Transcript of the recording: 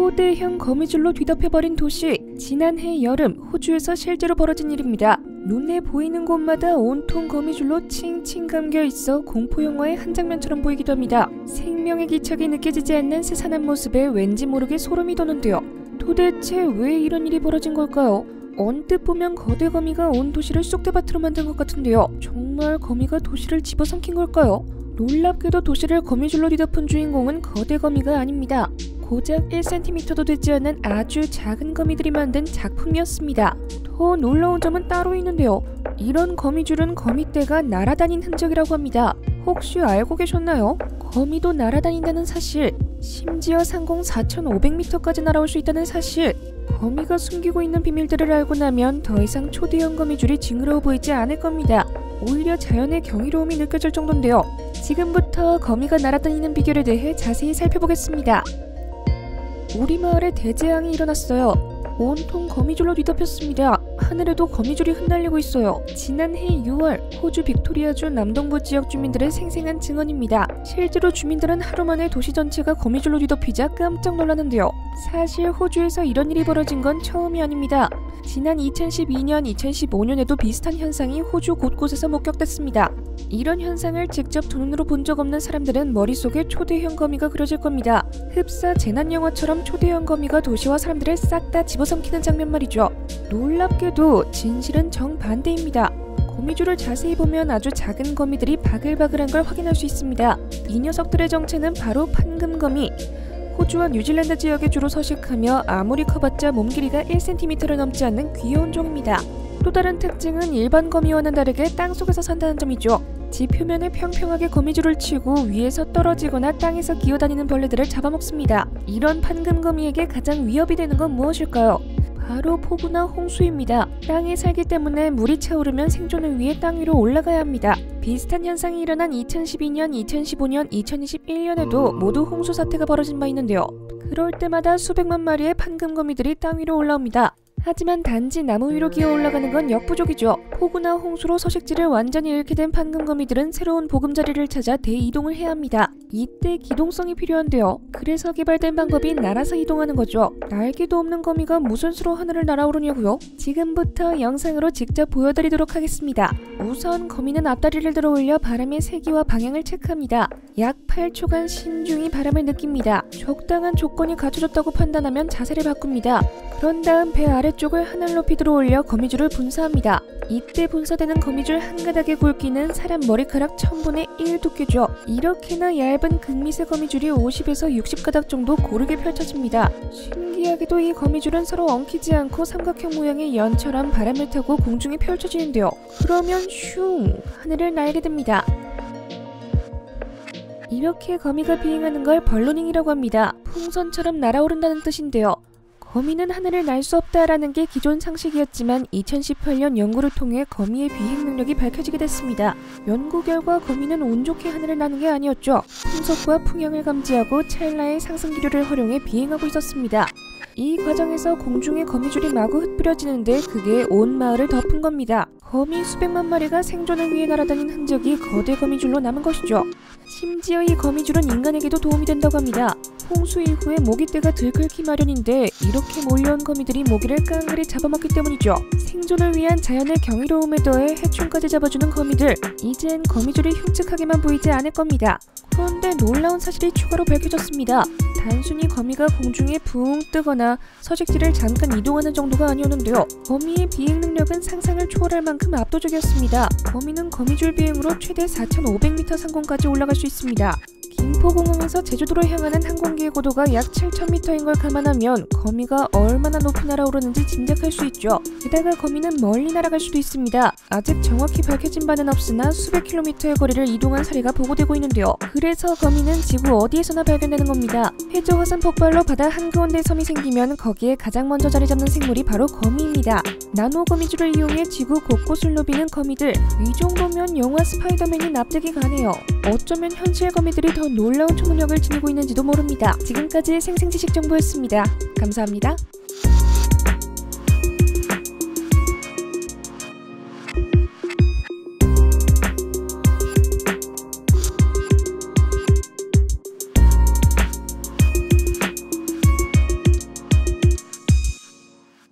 초대형 거미줄로 뒤덮여버린 도시. 지난해 여름 호주에서 실제로 벌어진 일입니다. 눈에 보이는 곳마다 온통 거미줄로 칭칭 감겨있어 공포영화의 한 장면처럼 보이기도 합니다. 생명의 기척이 느껴지지 않는 세산한 모습에 왠지 모르게 소름이 돋는데요. 도대체 왜 이런 일이 벌어진 걸까요? 언뜻 보면 거대 거미가 온 도시를 쑥대밭으로 만든 것 같은데요. 정말 거미가 도시를 집어삼킨 걸까요? 놀랍게도 도시를 거미줄로 뒤덮은 주인공은 거대 거미가 아닙니다. 고작 1cm도 되지 않는 아주 작은 거미들이 만든 작품이었습니다. 더 놀라운 점은 따로 있는데요. 이런 거미줄은 거미떼가 날아다닌 흔적이라고 합니다. 혹시 알고 계셨나요? 거미도 날아다닌다는 사실, 심지어 상공 4,500m까지 날아올 수 있다는 사실. 거미가 숨기고 있는 비밀들을 알고 나면 더 이상 초대형 거미줄이 징그러워 보이지 않을 겁니다. 오히려 자연의 경이로움이 느껴질 정도인데요. 지금부터 거미가 날아다니는 비결에 대해 자세히 살펴보겠습니다. 우리 마을에 대재앙이 일어났어요. 온통 거미줄로 뒤덮였습니다. 하늘에도 거미줄이 흩날리고 있어요. 지난해 6월 호주 빅토리아주 남동부 지역 주민들의 생생한 증언입니다. 실제로 주민들은 하루 만에 도시 전체가 거미줄로 뒤덮이자 깜짝 놀랐는데요. 사실 호주에서 이런 일이 벌어진 건 처음이 아닙니다. 지난 2012년, 2015년에도 비슷한 현상이 호주 곳곳에서 목격됐습니다. 이런 현상을 직접 두 눈으로 본 적 없는 사람들은 머릿속에 초대형 거미가 그려질 겁니다. 흡사 재난영화처럼 초대형 거미가 도시와 사람들을 싹 다 집어삼키는 장면 말이죠. 놀랍게도 진실은 정반대입니다. 거미줄을 자세히 보면 아주 작은 거미들이 바글바글한 걸 확인할 수 있습니다. 이 녀석들의 정체는 바로 판금거미. 호주와 뉴질랜드 지역에 주로 서식하며 아무리 커봤자 몸 길이가 1cm를 넘지 않는 귀여운 종입니다. 또 다른 특징은 일반 거미와는 다르게 땅속에서 산다는 점이죠. 지 표면에 평평하게 거미줄을 치고 위에서 떨어지거나 땅에서 기어다니는 벌레들을 잡아먹습니다. 이런 판금거미에게 가장 위협이 되는 건 무엇일까요? 바로 폭우나 홍수입니다. 땅에 살기 때문에 물이 차오르면 생존을 위해 땅 위로 올라가야 합니다. 비슷한 현상이 일어난 2012년, 2015년, 2021년에도 모두 홍수 사태가 벌어진 바 있는데요. 그럴 때마다 수백만 마리의 판금거미들이 땅 위로 올라옵니다. 하지만 단지 나무 위로 기어 올라가는 건 역부족이죠. 폭우나 홍수로 서식지를 완전히 잃게 된 판금거미들은 새로운 보금자리를 찾아 대이동을 해야 합니다. 이때 기동성이 필요한데요. 그래서 개발된 방법이 날아서 이동하는 거죠. 날개도 없는 거미가 무슨 수로 하늘을 날아오르냐고요? 지금부터 영상으로 직접 보여드리도록 하겠습니다. 우선 거미는 앞다리를 들어 올려 바람의 세기와 방향을 체크합니다. 약 8초간 신중히 바람을 느낍니다. 적당한 조건이 갖춰졌다고 판단하면 자세를 바꿉니다. 그런 다음 배 아래쪽을 하늘 높이 들어 올려 거미줄을 분사합니다. 이때 분사되는 거미줄 한 가닥의 굵기는 사람 머리카락 1000분의 1 두께죠. 이렇게나 얇은 극미세 거미줄이 50에서 60가닥 정도 고르게 펼쳐집니다. 신기하게도 이 거미줄은 서로 엉키지 않고 삼각형 모양의 연처럼 바람을 타고 공중에 펼쳐지는데요. 그러면 슝! 하늘을 날게 됩니다. 이렇게 거미가 비행하는 걸 벌로닝이라고 합니다. 풍선처럼 날아오른다는 뜻인데요. 거미는 하늘을 날 수 없다라는 게 기존 상식이었지만 2018년 연구를 통해 거미의 비행 능력이 밝혀지게 됐습니다. 연구 결과 거미는 운 좋게 하늘을 나는 게 아니었죠. 풍속과 풍향을 감지하고 찰나의 상승 기류를 활용해 비행하고 있었습니다. 이 과정에서 공중에 거미줄이 마구 흩뿌려지는데 그게 온 마을을 덮은 겁니다. 거미 수백만 마리가 생존을 위해 날아다닌 흔적이 거대 거미줄로 남은 것이죠. 심지어 이 거미줄은 인간에게도 도움이 된다고 합니다. 홍수 이후에 모기떼가 들끓기 마련인데 이렇게 몰려온 거미들이 모기를 깡그리 잡아먹기 때문이죠. 생존을 위한 자연의 경이로움에 더해 해충까지 잡아주는 거미들. 이젠 거미줄이 흉측하게만 보이지 않을 겁니다. 그런데 놀라운 사실이 추가로 밝혀졌습니다. 단순히 거미가 공중에 붕 뜨거나 서식지를 잠깐 이동하는 정도가 아니었는데요. 거미의 비행 능력은 상상을 초월할 만큼 압도적이었습니다. 거미는 거미줄 비행으로 최대 4,500m 상공까지 올라갈 수 있습니다. 김포공항에서 제주도로 향하는 항공기의 고도가 약 7,000m인 걸 감안하면 거미가 얼마나 높이 날아오르는지 짐작할 수 있죠. 게다가 거미는 멀리 날아갈 수도 있습니다. 아직 정확히 밝혀진 바는 없으나 수백 킬로미터의 거리를 이동한 사례가 보고되고 있는데요. 그래서 거미는 지구 어디에서나 발견되는 겁니다. 해저 화산 폭발로 바다 한가운데 섬이 생기면 거기에 가장 먼저 자리 잡는 생물이 바로 거미입니다. 나노 거미줄을 이용해 지구 곳곳을 누비는 거미들. 이 정도면 영화 스파이더맨이 납득이 가네요. 어쩌면 현실 거미들이 더 놀라운 초능력을 지니고 있는지도 모릅니다. 지금까지 생생지식 정보였습니다. 감사합니다.